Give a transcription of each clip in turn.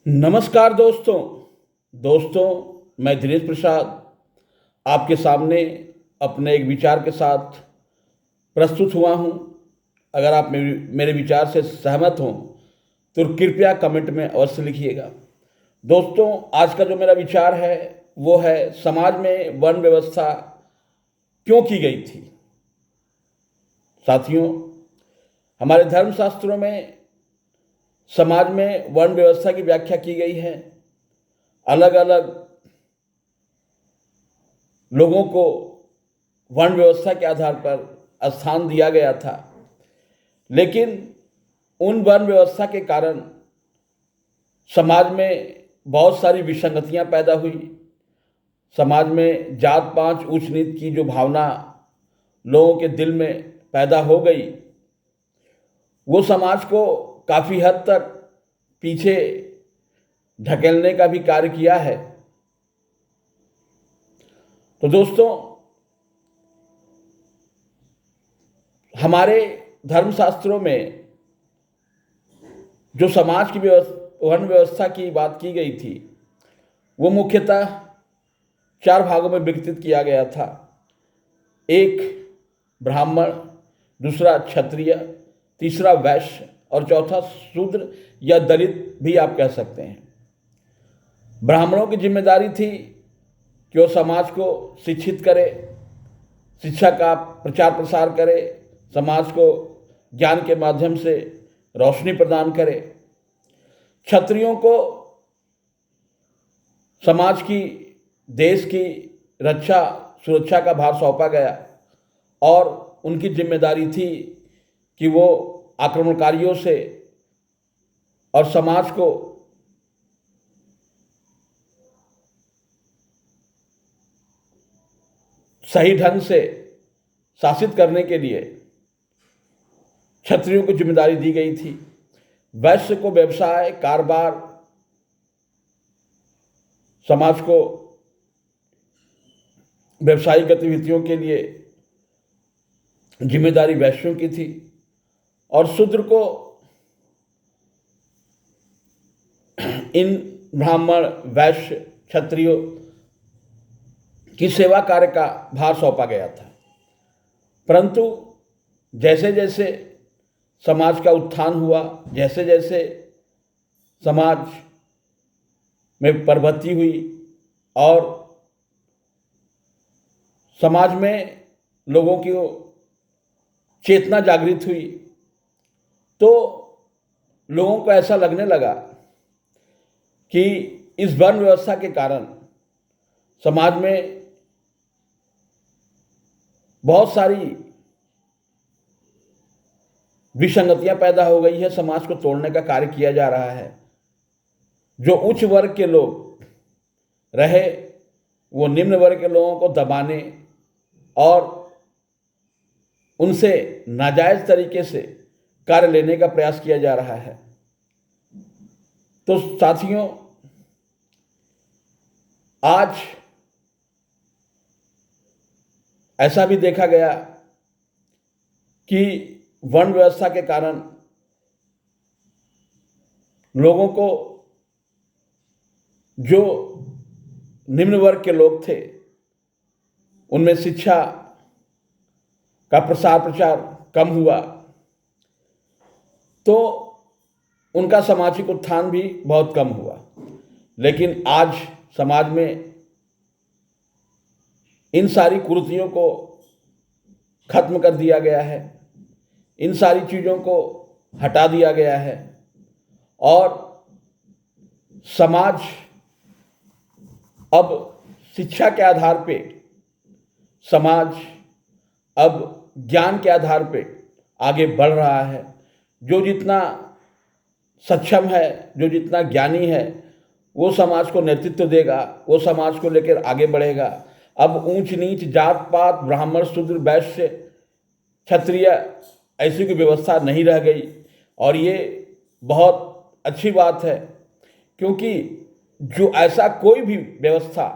नमस्कार दोस्तों। मैं दिनेश प्रसाद आपके सामने अपने एक विचार के साथ प्रस्तुत हुआ हूं। अगर आप मेरे विचार से सहमत हों तो कृपया कमेंट में अवश्य लिखिएगा। दोस्तों, आज का जो मेरा विचार है वो है समाज में वर्ण व्यवस्था क्यों की गई थी। साथियों, हमारे धर्मशास्त्रों में समाज में वर्ण व्यवस्था की व्याख्या की गई है। अलग अलग लोगों को वर्ण व्यवस्था के आधार पर स्थान दिया गया था, लेकिन उन वर्ण व्यवस्था के कारण समाज में बहुत सारी विसंगतियां पैदा हुई। समाज में जात पात ऊंच नीच की जो भावना लोगों के दिल में पैदा हो गई, वो समाज को काफ़ी हद तक पीछे ढकेलने का भी कार्य किया है। तो दोस्तों, हमारे धर्मशास्त्रों में जो समाज की वर्ण व्यवस्था की बात की गई थी वो मुख्यतः 4 भागों में विघटित किया गया था। एक ब्राह्मण, दूसरा क्षत्रिय, तीसरा वैश्य और चौथा शूद्र या दलित भी आप कह सकते हैं। ब्राह्मणों की जिम्मेदारी थी कि वो समाज को शिक्षित करे, शिक्षा का प्रचार प्रसार करे, समाज को ज्ञान के माध्यम से रोशनी प्रदान करे। क्षत्रियों को समाज की, देश की रक्षा सुरक्षा का भार सौंपा गया और उनकी जिम्मेदारी थी कि वो आक्रमणकारियों से और समाज को सही ढंग से शासित करने के लिए क्षत्रियों को जिम्मेदारी दी गई थी। वैश्य को व्यवसाय, कारोबार, समाज को व्यवसायिक गतिविधियों के लिए जिम्मेदारी वैश्यों की थी और शूद्र को इन ब्राह्मण, वैश्य, क्षत्रियों की सेवा कार्य का भार सौंपा गया था। परंतु जैसे जैसे समाज का उत्थान हुआ, जैसे जैसे समाज में प्रगति हुई और समाज में लोगों की चेतना जागृत हुई, तो लोगों को ऐसा लगने लगा कि इस वर्ण व्यवस्था के कारण समाज में बहुत सारी विसंगतियां पैदा हो गई है, समाज को तोड़ने का कार्य किया जा रहा है। जो उच्च वर्ग के लोग रहे वो निम्न वर्ग के लोगों को दबाने और उनसे नाजायज तरीके से कार्य लेने का प्रयास किया जा रहा है। तो साथियों, आज ऐसा भी देखा गया कि वर्ण व्यवस्था के कारण लोगों को, जो निम्न वर्ग के लोग थे, उनमें शिक्षा का प्रसार प्रचार कम हुआ, तो उनका सामाजिक उत्थान भी बहुत कम हुआ। लेकिन आज समाज में इन सारी कुरीतियों को खत्म कर दिया गया है, इन सारी चीज़ों को हटा दिया गया है और समाज अब शिक्षा के आधार पे, समाज अब ज्ञान के आधार पे आगे बढ़ रहा है। जो जितना सक्षम है, जो जितना ज्ञानी है, वो समाज को नेतृत्व देगा, वो समाज को लेकर आगे बढ़ेगा। अब ऊंच नीच, जात पात, ब्राह्मण, शूद्र, वैश्य, क्षत्रिय ऐसी कोई व्यवस्था नहीं रह गई और ये बहुत अच्छी बात है, क्योंकि जो ऐसा कोई भी व्यवस्था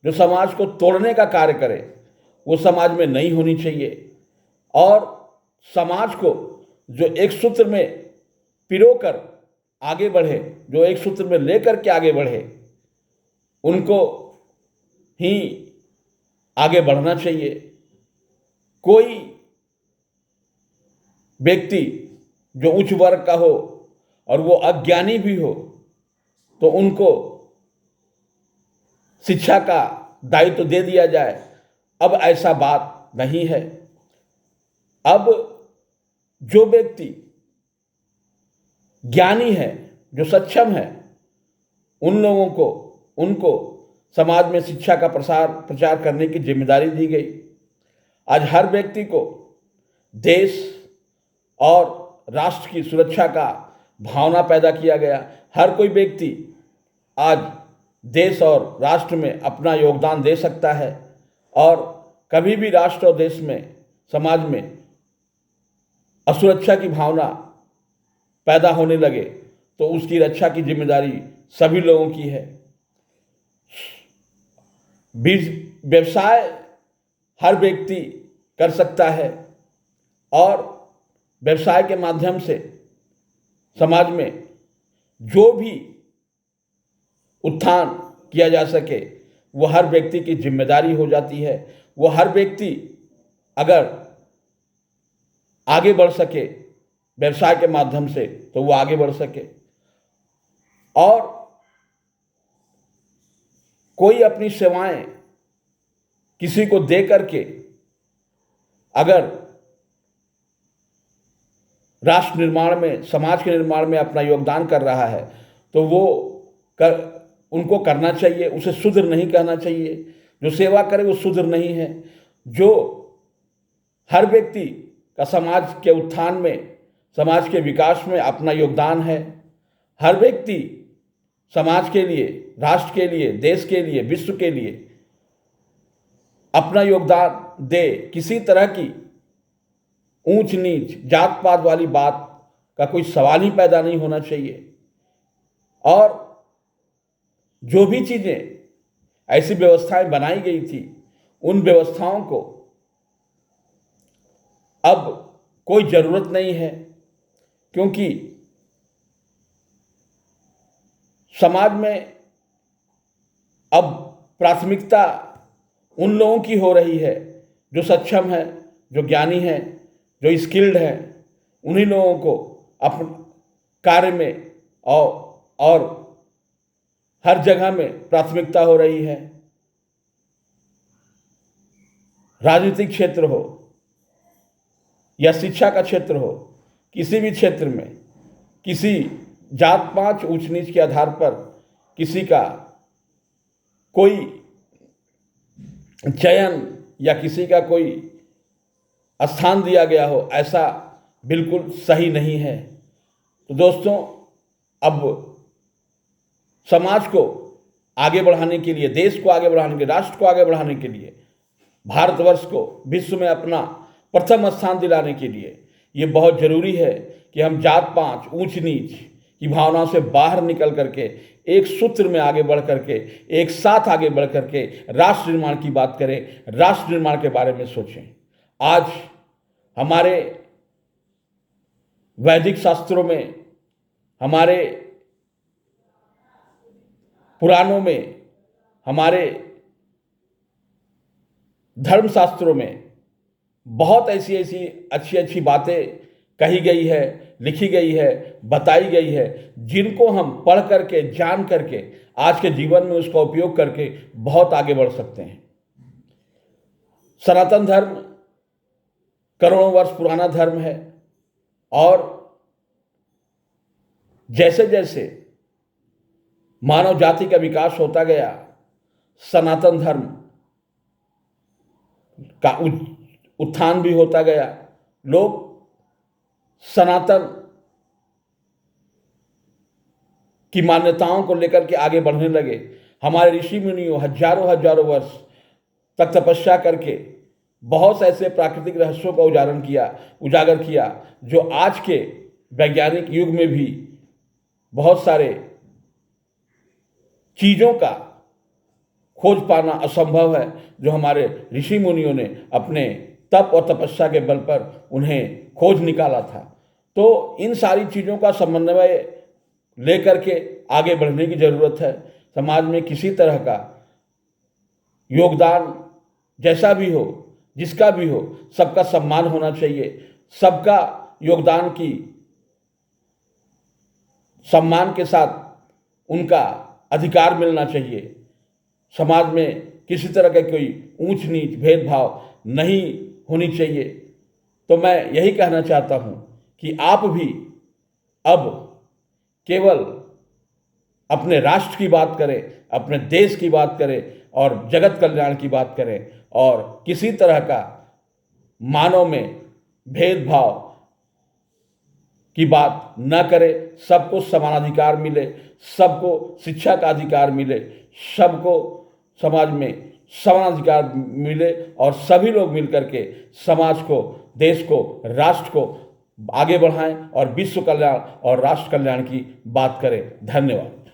जो समाज को तोड़ने का कार्य करे वो समाज में नहीं होनी चाहिए और समाज को जो एक सूत्र में पिरोकर आगे बढ़े, जो एक सूत्र में लेकर के आगे बढ़े, उनको ही आगे बढ़ना चाहिए। कोई व्यक्ति जो उच्च वर्ग का हो और वो अज्ञानी भी हो तो उनको शिक्षा का दायित्व दे दिया जाए। अब ऐसा बात नहीं है। अब जो व्यक्ति ज्ञानी है, जो सक्षम है, उन लोगों को उनको समाज में शिक्षा का प्रचार करने की जिम्मेदारी दी गई। आज हर व्यक्ति को देश और राष्ट्र की सुरक्षा का भावना पैदा किया गया। हर कोई व्यक्ति आज देश और राष्ट्र में अपना योगदान दे सकता है और कभी भी राष्ट्र और देश में, समाज में असुरक्षा की भावना पैदा होने लगे तो उसकी रक्षा की जिम्मेदारी सभी लोगों की है। व्यवसाय हर व्यक्ति कर सकता है और व्यवसाय के माध्यम से समाज में जो भी उत्थान किया जा सके वो हर व्यक्ति की जिम्मेदारी हो जाती है। वो हर व्यक्ति अगर आगे बढ़ सके व्यवसाय के माध्यम से तो वो आगे बढ़ सके। और कोई अपनी सेवाएं किसी को दे करके अगर राष्ट्र निर्माण में, समाज के निर्माण में अपना योगदान कर रहा है तो वो उनको करना चाहिए। उसे शूद्र नहीं कहना चाहिए। जो सेवा करे वो शूद्र नहीं है। जो हर व्यक्ति का समाज के उत्थान में, समाज के विकास में अपना योगदान है। हर व्यक्ति समाज के लिए, राष्ट्र के लिए, देश के लिए, विश्व के लिए अपना योगदान दे। किसी तरह की ऊंच नीच, जात पात वाली बात का कोई सवाल ही पैदा नहीं होना चाहिए। और जो भी चीज़ें, ऐसी व्यवस्थाएं बनाई गई थी, उन व्यवस्थाओं को अब कोई ज़रूरत नहीं है, क्योंकि समाज में अब प्राथमिकता उन लोगों की हो रही है जो सक्षम है, जो ज्ञानी है, जो स्किल्ड है। उन्हीं लोगों को अपने कार्य में और हर जगह में प्राथमिकता हो रही है। राजनीतिक क्षेत्र हो या शिक्षा का क्षेत्र हो, किसी भी क्षेत्र में किसी जात पात, ऊंच नीच के आधार पर किसी का कोई चयन या किसी का कोई स्थान दिया गया हो, ऐसा बिल्कुल सही नहीं है। तो दोस्तों, अब समाज को आगे बढ़ाने के लिए, देश को आगे बढ़ाने के लिए, राष्ट्र को आगे बढ़ाने के लिए, भारतवर्ष को विश्व में अपना प्रथम स्थान दिलाने के लिए ये बहुत ज़रूरी है कि हम जात पात, ऊंच नीच की भावना से बाहर निकल करके एक सूत्र में आगे बढ़ करके, एक साथ आगे बढ़ करके राष्ट्र निर्माण की बात करें, राष्ट्र निर्माण के बारे में सोचें। आज हमारे वैदिक शास्त्रों में, हमारे पुराणों में, हमारे धर्मशास्त्रों में बहुत ऐसी अच्छी अच्छी बातें कही गई है, लिखी गई है, बताई गई है, जिनको हम पढ़ करके, जान करके आज के जीवन में उसका उपयोग करके बहुत आगे बढ़ सकते हैं। सनातन धर्म करोड़ों वर्ष पुराना धर्म है और जैसे जैसे मानव जाति का विकास होता गया, सनातन धर्म का उत्थान भी होता गया। लोग सनातन की मान्यताओं को लेकर के आगे बढ़ने लगे। हमारे ऋषि मुनियों हजारों हजारों वर्ष तक तपस्या करके बहुत ऐसे प्राकृतिक रहस्यों का उजागर किया जो आज के वैज्ञानिक युग में भी बहुत सारे चीज़ों का खोज पाना असंभव है, जो हमारे ऋषि मुनियों ने अपने तप और तपस्या के बल पर उन्हें खोज निकाला था। तो इन सारी चीज़ों का समन्वय लेकर के आगे बढ़ने की ज़रूरत है। समाज में किसी तरह का योगदान जैसा भी हो, जिसका भी हो, सबका सम्मान होना चाहिए, सबका योगदान की सम्मान के साथ उनका अधिकार मिलना चाहिए। समाज में किसी तरह का कोई ऊंच नीच भेदभाव नहीं होनी चाहिए। तो मैं यही कहना चाहता हूँ कि आप भी अब केवल अपने राष्ट्र की बात करें, अपने देश की बात करें और जगत कल्याण की बात करें, और किसी तरह का मानव में भेदभाव की बात न करें। सबको समानाधिकार मिले, सबको शिक्षा का अधिकार मिले, सबको समाज में समानाधिकार मिले और सभी लोग मिलकर के समाज को, देश को, राष्ट्र को आगे बढ़ाएं और विश्व कल्याण और राष्ट्र कल्याण की बात करें। धन्यवाद।